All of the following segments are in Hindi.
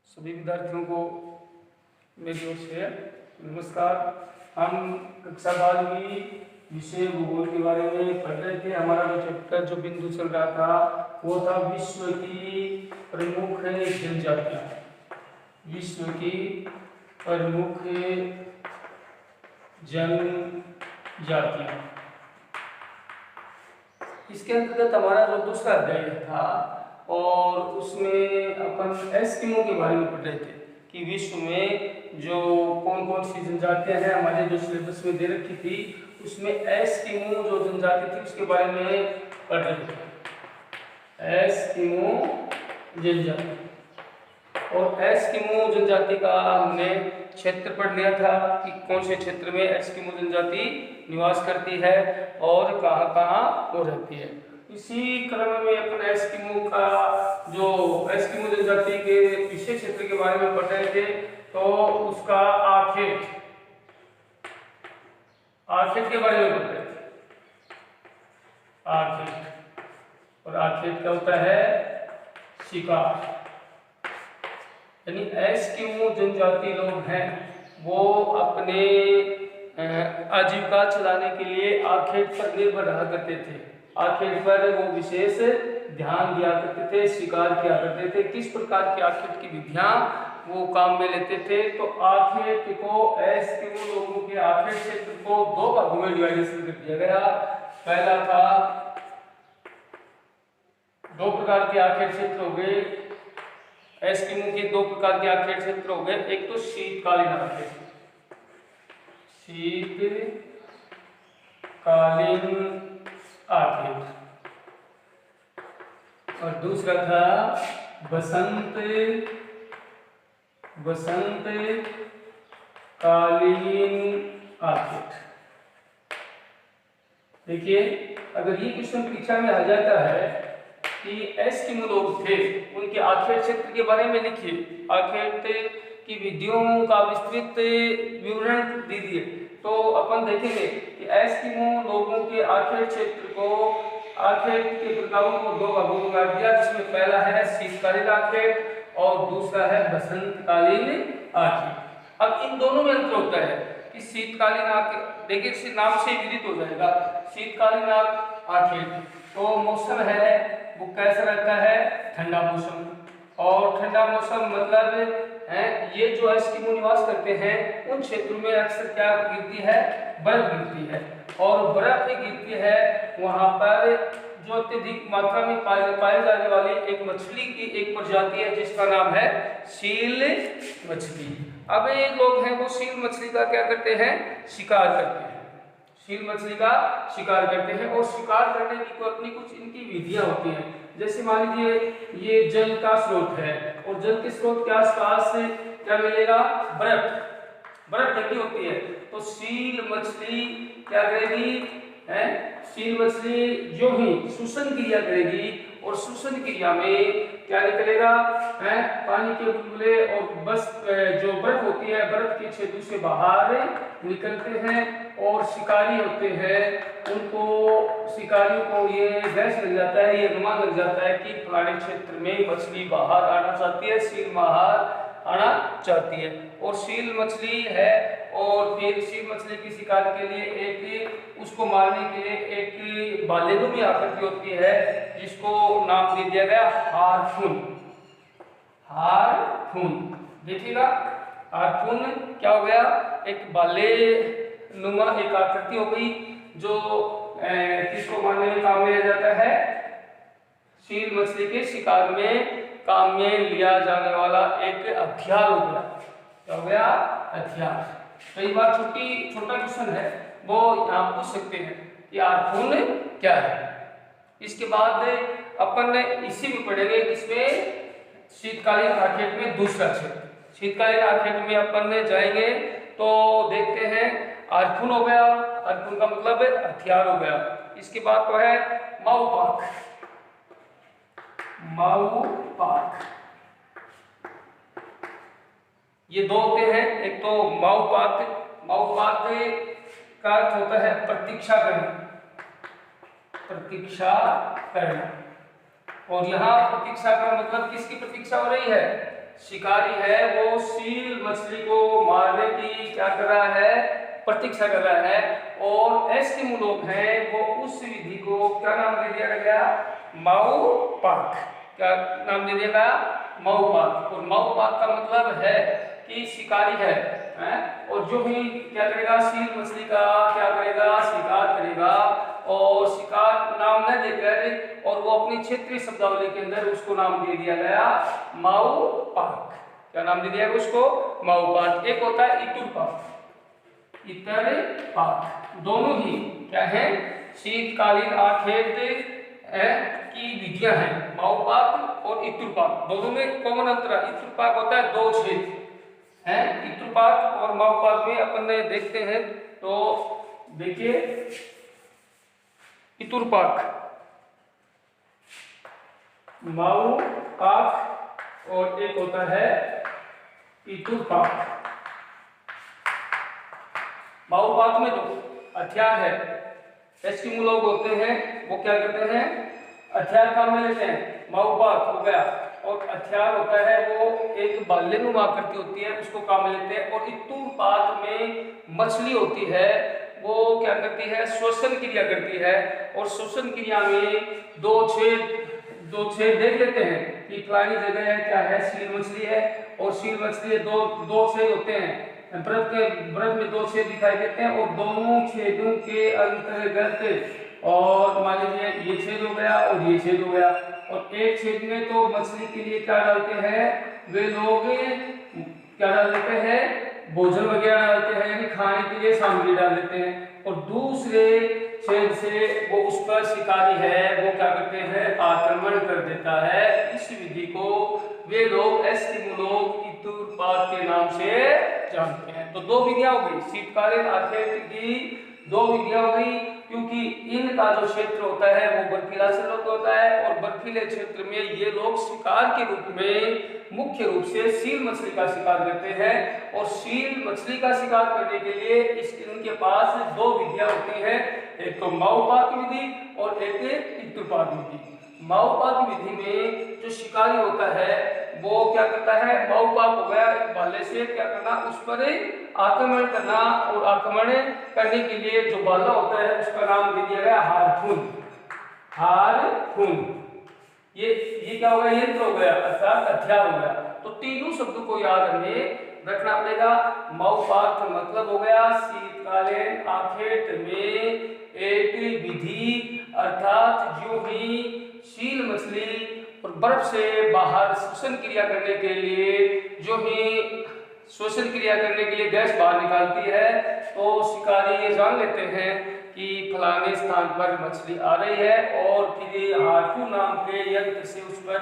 सभी विद्यार्थियों को मेरी ओर से नमस्कार। हम कक्षा 12वीं विषय भूगोल के बारे में पढ़ रहे थे। हमारा जो चैप्टर जो बिंदु चल रहा था वो था विश्व की प्रमुख जनजातियाँ। विश्व की प्रमुख जनजातियाँ। इसके अंतर्गत हमारा जो दूसरा अध्याय था और उसमें अपन एस्किमो के बारे में पढ़ रहे थे कि विश्व में जो कौन कौन सी जनजातियां हैं। हमारे जो सिलेबस में दे रखी थी उसमें एस्किमो जो जनजाति थी उसके बारे में पढ़ रहे थे। एस्किमो जनजाति, और एस्किमो जनजाति का हमने क्षेत्र पढ़ लिया था कि कौन से क्षेत्र में एस्किमो जनजाति निवास करती है और कहाँ कहाँ वो रहती है। इसी क्रम में अपन एस्किमो का जो एस्किमो जनजाति के विशेष क्षेत्र के बारे में पढ़ रहे थे तो उसका आखेट के बारे में पढ़ रहे थे। आखेट, और आखेट क्या होता है? शिकार। यानी एस्किमो जनजाति लोग हैं वो अपने आजीविका चलाने के लिए आखेट पर निर्भर रहा करते थे। आखेट पर वो विशेष ध्यान दिया करते थे, शिकार किया करते थे। किस प्रकार की आखेट की विधियां वो काम में लेते थे? तो आखेट को, एस्किमो लोगों के आखेट क्षेत्र को दो भागों में डिवाइडेशन कर दिया गया। पहला था, दो प्रकार के आखेट क्षेत्र हो गए। एस्किमो के दो प्रकार के आखेट क्षेत्र हो गए। एक तो शीतकालीन आखेट, शीतकालीन आखेट, और दूसरा था बसंतकालीन आखेट। देखिए, अगर ये क्वेश्चन परीक्षा में आ जाता है कि एस्किमो लोग थे उनके आखेट क्षेत्र के बारे में लिखिए, आखेट की विधियों का विस्तृत विवरण दीजिए, तो अपन देखेंगे कि एस्किमो लोगों के आखेट क्षेत्र को, आखेट के प्रकारों को दो भागों में बांट दिया, जिसमें पहला है शीतकालीन आखेट और दूसरा है बसंतकालीन आखेट। अब इन दोनों में अंतर होता है कि शीतकालीन आखेट, देखिए इस नाम से विदित हो जाएगा। शीतकालीन आखेट तो मौसम है वो कैसा रहता है? ठंडा मौसम। और ठंडा मौसम मतलब है ये जो एस्किमो निवास करते हैं उन क्षेत्रों में अक्सर क्या गिरती है? बर्फ गिरती है, और बर्फ गिरती है वहां पर जो अत्यधिक मात्रा में पाए जाने वाली एक मछली की एक प्रजाति है जिसका नाम है सील मछली। अब ये लोग हैं वो सील मछली का क्या करते हैं? शिकार करते हैं। सील मछली का शिकार करते हैं, और शिकार करने की अपनी कुछ इनकी विधियां होती हैं। जैसे मान लीजिए ये जल का स्रोत है और जल के स्रोत के आसपास क्या मिलेगा? बर्फ ठंडी होती है, तो सील मछली क्या करेगी? सील मछली जो ही श्वसन क्रिया करेगी, और श्वसन क्रिया में क्या निकलेगा? पानी के बुलबुले और बस जो बर्फ होती है बर्फ के छेदों से बाहर निकलते हैं, और शिकारी होते हैं उनको, शिकारियों को ये गैस लग जाता है, ये अनुमान लग जाता है कि फलाने क्षेत्र में मछली बाहर आना चाहती है, सील बाहर आना चाहती है। और सील मछली है, और फिर सील मछली की शिकार के लिए एक, उसको मारने के लिए एक बालेनुमी आकृति होती है जिसको नाम दे दिया गया हार्पून। हार्पून देखिएगा, हार्पून क्या हो गया? एक बालेनुमा एक आकृति हो गई जो किसको मारने में काम में लिया जाता है? सील मछली के शिकार में काम में लिया जाने वाला एक हथियार हो गया। क्या हो गया? हथियार। कई बार छोटा क्वेश्चन है वो आप पूछ सकते हैं कि हार्पून क्या है। इसके बाद अपन इसी में पढ़ेंगे, इसमें शीतकालीन आखेट में दूसरा क्षेत्र। शीतकालीन आखेट में अपन जाएंगे तो देखते हैं हार्पून हो गया, हार्पून का मतलब हथियार हो गया। इसके बाद तो है माऊपाक। माऊपाक, ये दो होते हैं। एक तो माऊपाक, माऊपाक का अर्थ होता है प्रतीक्षा करना, प्रतीक्षा करना। और यहाँ प्रतीक्षा का मतलब किसकी प्रतीक्षा हो रही है? शिकारी है वो सील मछली को मारने की क्या कर रहा है, प्रतीक्षा कर रहा है। और एस्किमो लोग हैं वो उस विधि को क्या नाम दे दिया गया, माओ पाक। क्या नाम दे दिया गया, माओ पाक। और माओ पाक का मतलब है कि शिकारी है, और जो भी क्या करेगा, सील मछली का क्या करेगा, शिकार करेगा। और शिकार नाम न देकर और वो अपनी क्षेत्रीय शब्दावली के अंदर उसको नाम दे दिया गया माओ पाक। क्या नाम दे दिया गया उसको, माओ पाक। एक होता है इतुर पाक, इतर पाक। दोनों ही क्या है, शीतकालीन आखेट की विधियां हैं, माओ पाक और इतुर पाक। दोनों में कॉमन अंतर है। इतुर पाक होता है 2 छेद है, इतुर पाक और माओ पाक में अपन देखते हैं। तो देखिए इतुर पाक, माओ पाक और एक होता है इतुर पाक। माओ पाक में जो हथियार है, एस्किमो लोग होते हैं वो क्या करते हैं, हथियार काम में लेते हैं। माओ पाक हो गया, और हथियार होता है वो एक बाल्यनुमा आकृति होती है, उसको काम में लेते हैं। और इतुर पाक में मछली होती है वो क्या करती है, श्वसन क्रिया करती है। और श्वसन क्रिया में 2 छेद देख लेते हैं कि फलानी जगह है क्या है, सील मछली है। और सील मछली दो छेद होते हैं, बर्फ में 2 छेद दिखाई देते हैं। और दोनों छेदों के अंतर्गत, और मान लीजिए ये छेद हो गया और ये छेद हो गया। और एक छेद में तो मछली के लिए क्या डालते हैं, वे लोग क्या डाल देते हैं, भोजन वगैरह डालते हैं, यानी खाने के लिए सामग्री डाल देते हैं। और दूसरे छेद से वो उस पर शिकारी है वो क्या करते हैं, आक्रमण कर देता है। इस विधि को वे लोग एस्किमो लोग इतुर पाक के नाम से जानते हैं। तो 2 विधियां हो गई, शीतकालीन आखेट की 2 विधियां हो गई, क्योंकि इनका जो क्षेत्र होता है वो बर्फीला क्षेत्र होता है। और बर्फीले क्षेत्र में ये लोग शिकार के रूप में मुख्य रूप से सील मछली का शिकार करते हैं। और सील मछली का शिकार करने के लिए इनके पास 2 विधियां होती हैं, एक तो माओ पाक विधि और एक इतुर पाक विधि। माओ पाक विधि में जो शिकारी होता है वो क्या करता है, माओ पाक हो गया, एक भाले से क्या करना, उस पर आक्रमण करना। और आक्रमण करने के लिए जो भाला होता है उसका नाम दे दिया गया हारपून। हारपून ये क्या हो गया, यंत्र हो गया, अर्थात हथियार हो गया। तो तीनों शब्दों को याद रखना पड़ेगा। माओ पाक का मतलब हो गया शीतकालीन आखेट में एक विधि, अर्थात जो ही सील मछली और बर्फ से बाहर श्वसन क्रिया करने के लिए गैस बाहर निकालती है, तो शिकारी ये जान लेते हैं कि फलाने स्थान पर मछली आ रही है, और फिर हारपून नाम के यंत्र से उस पर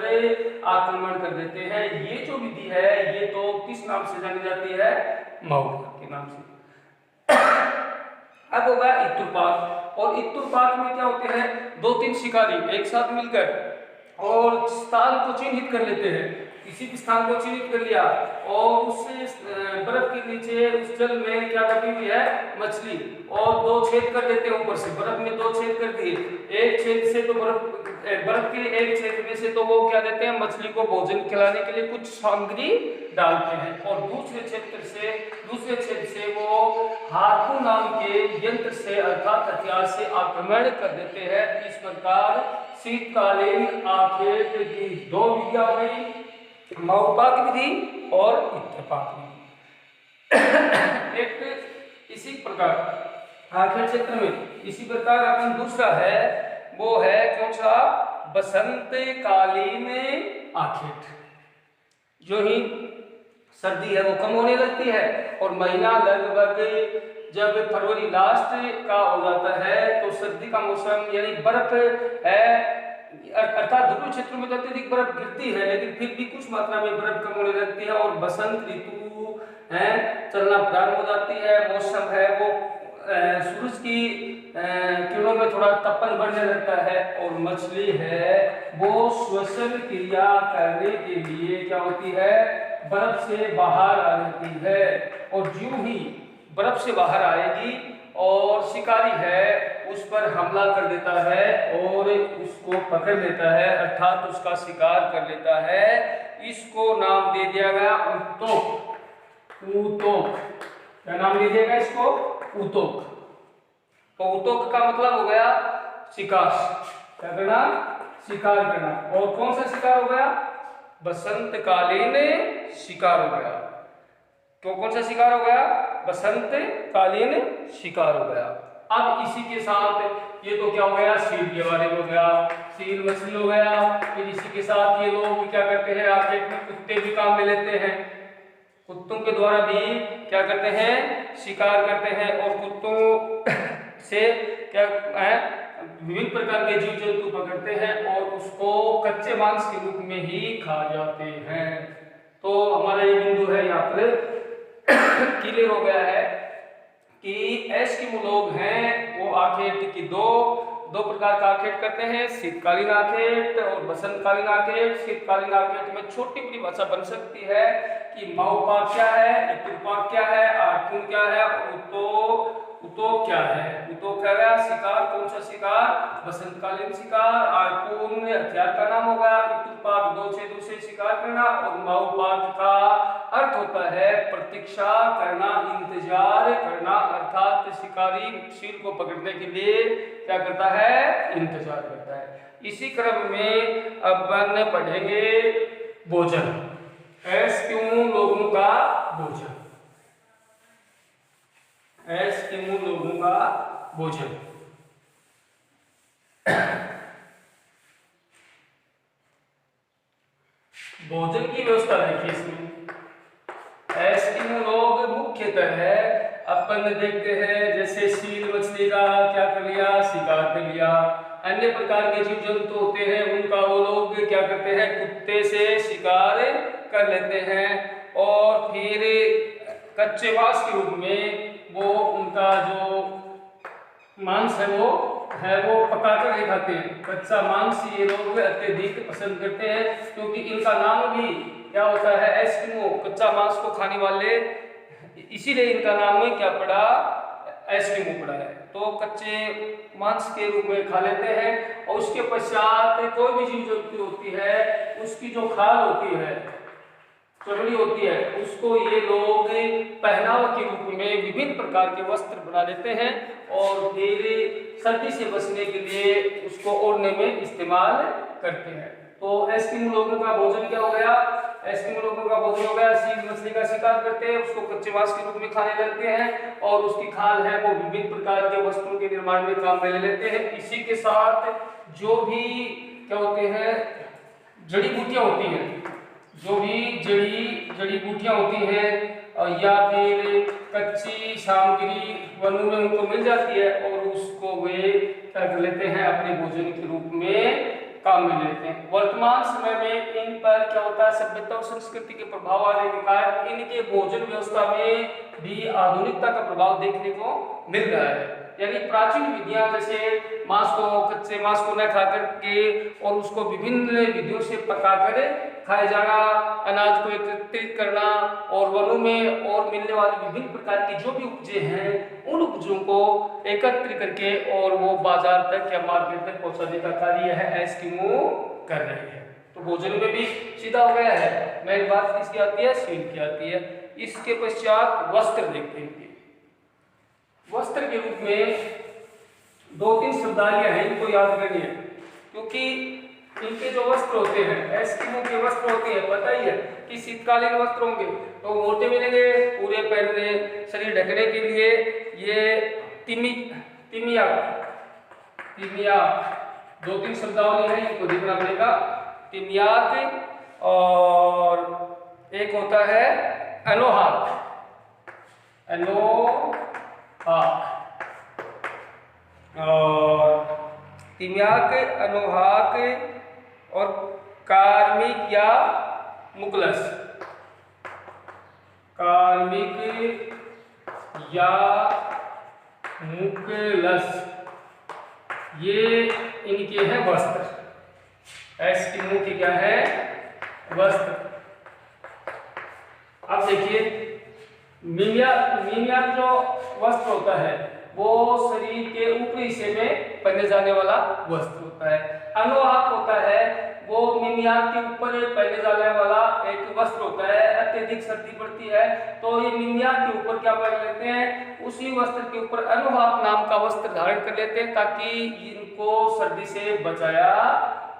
आक्रमण कर देते हैं। ये जो विधि है ये तो किस नाम से जानी जाती है, माओ पाक के नाम से। अब होगा इतुर पाक। और इतुर पाक में क्या होते हैं, 2-3 शिकारी एक साथ मिलकर और स्थान को चिन्हित कर लेते हैं। किसी भी स्थान को चिन्हित कर लिया और उस बर्फ के नीचे उस जल में क्या दबी हुई है, मछली, और 2 छेद कर देते हैं ऊपर से, बर्फ में 2 छेद कर दिए। एक छेद से तो बर्फ के एक छेद में से तो वो क्या देते हैं, मछली को भोजन खिलाने के लिए कुछ सामग्री डालते हैं। और दूसरे छेद से वो हारपून नाम के यंत्र से अर्थात हथियार से आक्रमण कर देते हैं। इस प्रकार शीतकालीन आखेट की 2 विधियां हो गई, माओ पाक विधि और इतुर पाक विधि। एक इसी प्रकार आखेट क्षेत्र में इसी प्रकार अपन दूसरा है, वो है कौन सा, बसंत कालीन आखेट। जो ही सर्दी है वो कम होने लगती है और महीना लगभग जब फरवरी लास्ट का हो जाता है तो सर्दी का मौसम, यानी बर्फ है, अर्थात ध्रुवीय क्षेत्रों में तो अत्यधिक बर्फ गिरती है, लेकिन फिर भी कुछ मात्रा में बर्फ कम होने लगती है और बसंत ऋतु है चलना प्रारंभ हो जाती है। मौसम है वो सूरज की किरणों में थोड़ा तपन बढ़ने लगता है और मछली है वो श्वसन क्रिया करने के लिए क्या होती है, बर्फ से बाहर आ जाती है। और जो ही बर्फ से बाहर आएगी और शिकारी है उस पर हमला कर देता है और उसको पकड़ लेता है, अर्थात उसका शिकार कर लेता है। इसको नाम दे दिया गया उत्तोक। उत्तोक, क्या नाम दे दिया गया इसको? उत्तोक। तो उत्तोक का मतलब हो गया शिकार। क्या करना? शिकार करना। और कौन सा शिकार हो गया? बसंतकालीन शिकार हो गया। तो कौन सा शिकार हो गया? बसंतकालीन शिकार हो गया। अब इसी के साथ ये तो क्या हो गया? सील के बारे में हो गया, सील मछली हो गया। फिर इसी के साथ ये लोग क्या करते हैं? आखिर में कुत्ते भी काम में लेते हैं। कुत्तों के द्वारा भी क्या करते हैं? शिकार करते हैं। और कुत्तों से क्या है? विभिन्न प्रकार के जीव जंतु पकड़ते हैं और उसको कच्चे मांस के रूप में ही खा जाते हैं। तो हमारा ये बिंदु है यहाँ पर क्लियर हो गया है कि एस्किमो लोग हैं वो आखेट की दो प्रकार का आखेट करते हैं, शीतकालीन आखेट और बसंतकालीन आखेट। शीतकालीन आखेट में छोटी बड़ी भाषा बन सकती है कि माओपाक क्या है, इतुपाक क्या है, आर्कुन क्या है, उतो क्या है। उतो क्या है? शिकार। कौन सा शिकार? बसंतकालीन शिकार। आर्कुन हथियार का नाम होगा। इतुपाक दो छेदों से शिकार करना। और माओपाक का अर्थ होता है प्रतीक्षा करना, इंतजार करना। अर्थात शिकारी शील को पकड़ने के लिए क्या करता है? इंतजार करता है। इसी क्रम में अपन पढ़ेंगे भोजन, एस्किमो लोगों का भोजन। एस्किमो लोगों का भोजन। भोजन की व्यवस्था देखिए इसमें। एस्किमो लोग मुख्यतः है अपन देखते हैं जैसे सील मछली का क्या कर लिया? शिकार कर लिया। अन्य प्रकार के जीव जंतु होते हैं उनका वो लोग क्या करते हैं? कुत्ते से शिकार कर लेते हैं और फिर कच्चे मांस के रूप में वो उनका जो मांस है वो पकाकर ही खाते हैं। कच्चा मांस ये लोग अत्यधिक पसंद करते हैं क्योंकि इनका नाम भी क्या होता है? एस्किमो, कच्चा मांस को खाने वाले, इसीलिए इनका नाम है क्या पड़ा? एस्किमो पड़ा है। तो कच्चे मांस के रूप में खा लेते हैं। और उसके पश्चात कोई भी जीव जंतु होती है उसकी जो खाल होती है, चमड़ी होती है, उसको ये लोग पहनावा के रूप में विभिन्न प्रकार के वस्त्र बना लेते हैं और फिर सर्दी से बचने के लिए उसको ओढ़ने में इस्तेमाल करते हैं। तो एस्किमो लोगों का भोजन क्या हो गया? एस्किमो लोगों का भोजन हो गया सील मछली का शिकार करते हैं, उसको कच्चे मांस के रूप में खाने लगते हैं और उसकी खाल है वो विभिन्न प्रकार के वस्त्रों के निर्माण में काम में ले लेते हैं। इसी के साथ जो भी क्या होते हैं? जड़ी बूटियां होती हैं, जो भी जड़ी बूटियां होती हैं या फिर कच्ची सामग्री वनों में उनको मिल जाती है और उसको वे क्या कर लेते हैं? अपने भोजन के रूप में काम में लेते हैं। वर्तमान समय में इन पर क्या होता है? सभ्यता और संस्कृति के प्रभाव आने के कारण इनके भोजन व्यवस्था में भी आधुनिकता का प्रभाव देखने को मिल रहा है। यानी प्राचीन विधियां जैसे कच्चे मांस को न खा करके और उसको विभिन्न विधियों से पकाकर खाया जाना, अनाज को एकत्रित करना और वनों में और मिलने वाली विभिन्न प्रकार की जो भी उपजे हैं उन उपजों को एकत्रित करके और वो बाजार तक या मार्केट तक पहुंचाने का कार्य है एस्किमो कर रहे हैं। तो भोजन में भी सीधा हो गया है। मेन बात किसकी आती है? सील की आती है। इसके पश्चात वस्त्र देखते हैं। वस्त्र के रूप में दो तीन शब्दावलियां हैं, इनको याद करनी है क्योंकि इनके जो वस्त्र होते हैं, एस्किमो के वस्त्र होते हैं, पता ही है कि शीतकालीन वस्त्र होंगे तो मोटे मिलेंगे, पूरे पहनने शरीर ढकने के लिए। ये तिमिया दो तीन शब्दावली है, इनको देखना पड़ेगा। तिमियाक और एक होता है अनोहाक। और तिमियाक, अनोहाक और कार्मिक या मुकलस। कार्मिक या मुकलस ये इनके हैं वस्त्र। एस्किमो के क्या है? वस्त्र। अब देखिए मीनिया जो वस्त्र होता है वो शरीर के ऊपरी हिस्से में पहने जाने वाला वस्त्र होता है। अनोहाक होता है वो मिमियाक के ऊपर पहने जाने वाला एक वस्त्र होता है। अत्यधिक सर्दी पड़ती है तो ये मिमियाक के ऊपर क्या पहन लेते हैं, उसी वस्त्र के ऊपर अनुहाप नाम का वस्त्र धारण कर लेते हैं ताकि इनको सर्दी से बचाया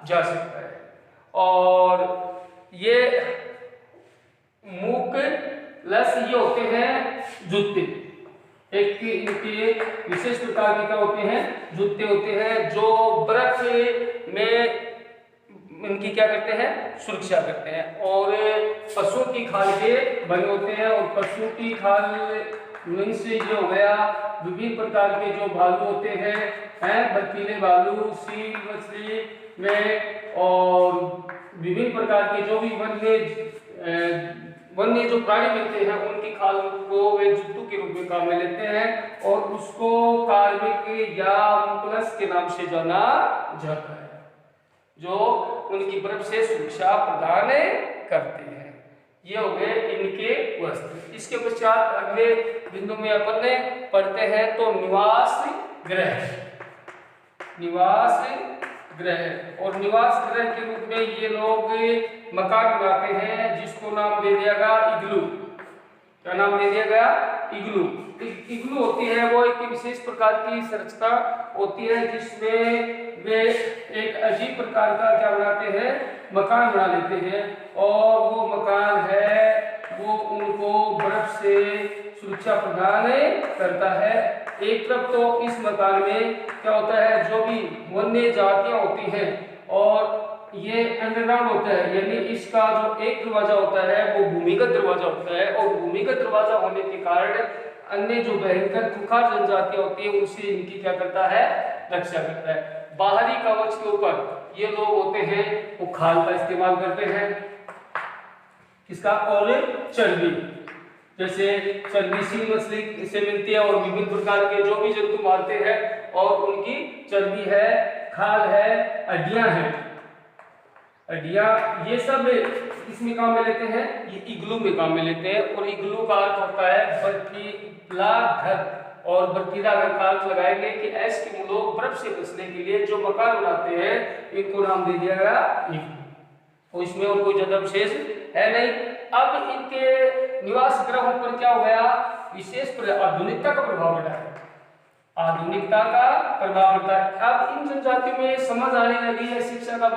जा सकता है। और ये मूक प्लस ये होते हैं जूते, एक इनके विशेष प्रकार के क्या होते हैं, जूते होते हैं जो बर्फ में इनकी क्या करते हैं, सुरक्षा करते हैं। और पशुओं की खाल के बने होते हैं। और पशुओं की खाल मीन्स ये हो गया विभिन्न प्रकार के जो भालू होते हैं बर्फीले भालू, सील मछली में, और विभिन्न प्रकार के जो भी वन्य जो प्राणी मिलते हैं उनकी खाल को वे जूतों के रूप में काम में लेते हैं और उसको कार्मिक या मुकलस के नाम से जाना जाता है, जो उनकी बर्फ से सुरक्षा प्रदान करते हैं। ये हो गए इनके वस्त्र। इसके पश्चात अगले बिंदु में अपन पढ़ते हैं तो निवास गृह। निवास गृह और निवास गृह के रूप में ये लोग मकान बनाते हैं जिसको नाम दे दिया गया इग्लू। क्या नाम दे दिया गया, इग्लू। इग्लू होती है वो एक विशेष प्रकार की संरचना होती है जिसमें वे एक अजीब प्रकार का क्या बनाते हैं, मकान बना लेते हैं। और वो मकान है वो उनको बर्फ से सुरक्षा प्रदान करता है। एक तरफ तो इस मकान में क्या होता है, जो भी वन्य जातियां होती हैं और ये अंडरग्राउंड होता है, यानी इसका जो एक दरवाजा होता है वो भूमिगत दरवाजा होता है। और भूमिगत दरवाजा होने के कारण अन्य जो भयंकर खुंखार जनजातियां होती है उनसे इनकी क्या करता है, रक्षा करता है। बाहरी कवच के ऊपर ये लोग होते हैं वो खाल का इस्तेमाल करते हैं, किसका, और चर्बी, जैसे चर्बी सील मछली से मिलती है और विभिन्न प्रकार के जो भी जंतु मारते हैं और उनकी चर्बी है, खाल है, हड्डियां हैं, हड्डियां, ये सब इसमें काम में लेते हैं, ये इग्लू में काम में लेते हैं। और इग्लू का अर्थ होता है बर्फीला घर। और बर्फीला घर का अर्थ लगाएंगे कि एस्किमो लोग बर्फ से बचने के लिए जो मकान बनाते हैं इनको नाम दे दिया गया इग्लू। तो इसमें और कोई ज्यादा विशेष है नहीं। अब इनके निवास गृहों पर क्या हो गया, विशेष आधुनिकता का प्रभाव पड़ा है, आधुनिकता का प्रभाव पड़ता है। अब इन जनजातियों में समझ आने लगी है, शिक्षा का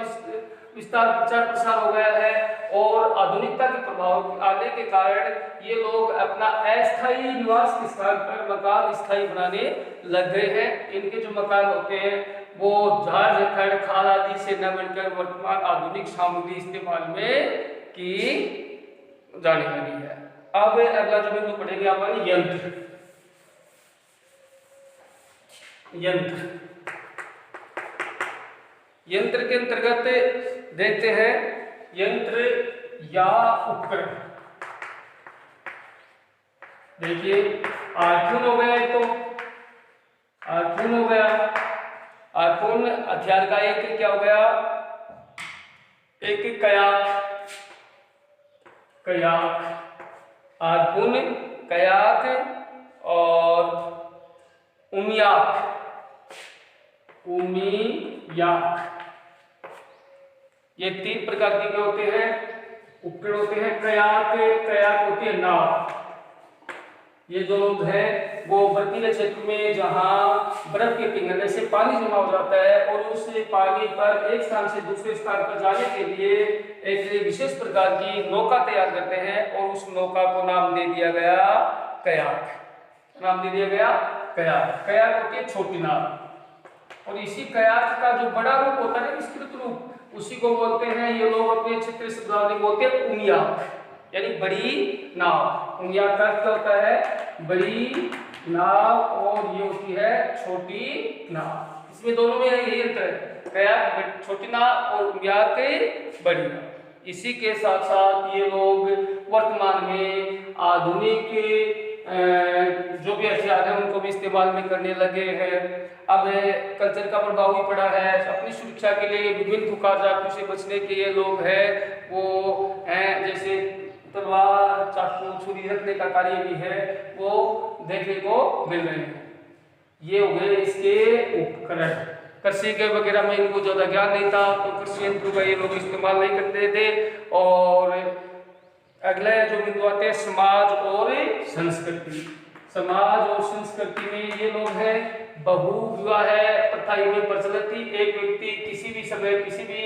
विस्तार प्रचार प्रसार हो गया है और आधुनिकता के प्रभाव आने के कारण ये लोग अपना अस्थायी निवास के स्थान पर मकान स्थायी बनाने लग गए हैं। इनके जो मकान होते हैं वो झाड़ झखड़ खाल आदि से न मिलकर वर्तमान आधुनिक सामग्री इस्तेमाल में की जाने लगी है। अब अगला जो बिंदु पढ़ेंगे अपन यंत्र। यंत्र के अंतर्गत देखते हैं यंत्र या उपकरण। देखिए आर्थून हो गया, तो आर्थून हो गया, आर्थून हथियार का एक क्या हो गया, एक कयाक, आर्थून, कयाक और उमियाक, ये तीन प्रकार के क्या होते हैं, उपकरण होते हैं। कयाक होती है नाव। ये जो लोग हैं वो बर्फीले क्षेत्र में जहां बर्फ के पिघलने से पानी जमा हो जाता है और उस पानी पर एक स्थान से दूसरे स्थान पर जाने के लिए एक विशेष प्रकार की नौका तैयार करते हैं और उस नौका को नाम दे दिया गया कयाक। नाम दे दिया गया कयाक। कयाक होती है छोटी नाव। और इसी कयाक का जो बड़ा रूप होता है, विस्तृत रूप, उसी को बोलते हैं ये लोग अपने क्षेत्र शब्दावली बोलते हैं उमियाक, यानी बड़ी नाव। उमियाक का क्या होता है, बड़ी नाव, और ये होती है छोटी नाव। इसमें दोनों में यही अंतर है, कयाक छोटी नाव और उमियाक बड़ी नाव। इसी के साथ साथ ये लोग वर्तमान में आधुनिक जो भी हथियार है उनको भी इस्तेमाल में करने लगे हैं। अब कल्चर का प्रभाव भी पड़ा है। अपनी सुरक्षा के लिए विभिन्न खुंखार जातियों से बचने के ये लोग हैं वो हैं, जैसे तलवार, चाकू, छुरी रखने का कार्य भी है वो देखने को मिल रहे हैं। ये हो गए इसके उपकरण। कृषि के वगैरह में इनको ज़्यादा ज्ञान नहीं था, तो कृषि यंत्रों का ये लोग इस्तेमाल नहीं करते थे। और अगला जो बिंदु आते हैं समाज और संस्कृति। समाज और संस्कृति में ये लोग हैं बहु विवाह प्रथा इनमें प्रचलित थी। एक व्यक्ति किसी भी समय किसी भी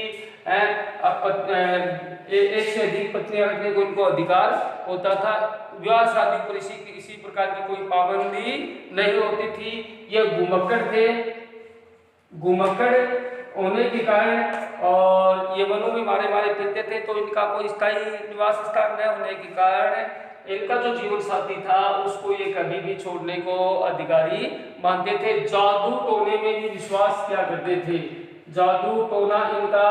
एक से अधिक पत्नियां रखने को इनको अधिकार होता था। विवाह शादी पर इसी प्रकार की कोई पाबंदी नहीं होती थी। ये घुमक्कड़ थे, घुमक्कड़ होने के कारण और ये वनों में मारे मारे फिरते थे, तो इनका कोई स्थायी निवास स्थान न होने के कारण इनका जो जीवन साथी था उसको ये कभी भी छोड़ने को अधिकारी मानते थे। जादू टोने में भी विश्वास किया करते थे। जादू टोना इनका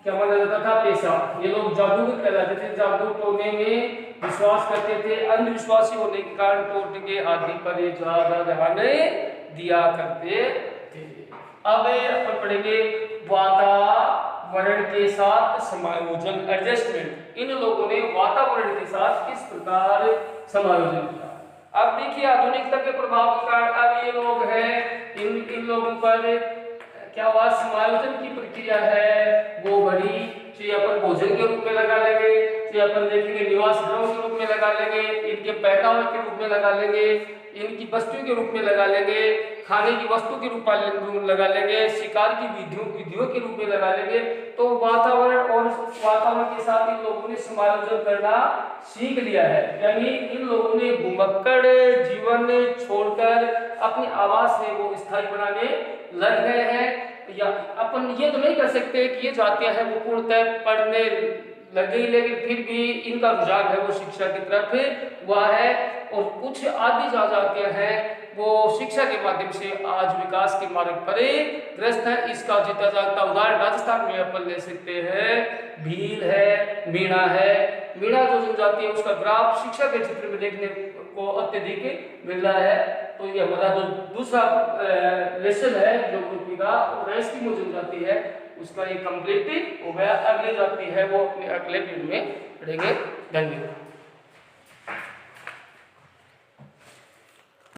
क्या माना जाता था, पेशा। ये लोग जादूगर कहलाते थे, जादू टोने में विश्वास करते थे। अंधविश्वासी होने के कारण टोटके के आदि पर ज्यादा ध्यान दिया करते थे। अब अपन पढ़ेंगे वातावरण के साथ समायोजन, एडजस्टमेंट। इन लोगों ने वातावरण के साथ किस प्रकार समायोजन किया। अब देखिए आधुनिकता के प्रभाव के कारण अब ये लोग हैं, इन लोगों पर क्या हुआ, समायोजन की प्रक्रिया है वो बड़ी, चाहे अपन भोजन के रूप में लगा लेंगे, चाहे अपन देखेंगे निवास गृहों के रूप में लगा लेंगे, इनके पहनावे के रूप में लगा लेंगे, इनकी वस्तुओं के रूप में लगा लेंगे, खाने की वस्तु के रूप में लगा लेंगे, शिकार की विधियों के रूप में लगा लेंगे। तो वातावरण के साथ इन लोगों ने समायोजन करना सीख लिया है। यानी इन लोगों ने घुमक्कड़ जीवन छोड़कर अपने आवास में वो स्थायी बनाने लग गए हैं। या अपन ये तो नहीं कर सकते कि ये जातियां हैं वो पूर्णतः पढ़ने लग गई, लेकिन फिर भी इनका रुझान है वो शिक्षा की तरफ हुआ है। और कुछ आदि जातियां हैं वो शिक्षा के माध्यम से आज विकास के मार्ग पर ग्रस्त है। इसका जीता जागता उदाहरण राजस्थान में अपन ले सकते हैं, भील है, मीणा है। मीणा जो जनजाति है उसका ग्राफ शिक्षा के क्षेत्र में देखने को अत्यधिक मिल रहा है। तो ये हमारा जो दूसरा लेसन है ज्योग्राफी का, एस्किमो जनजाति है, उसका ये कंप्लीट हो गया। अगली जाति है वो अपने अगले पीरियड में पढ़ेंगे। धन्यवाद।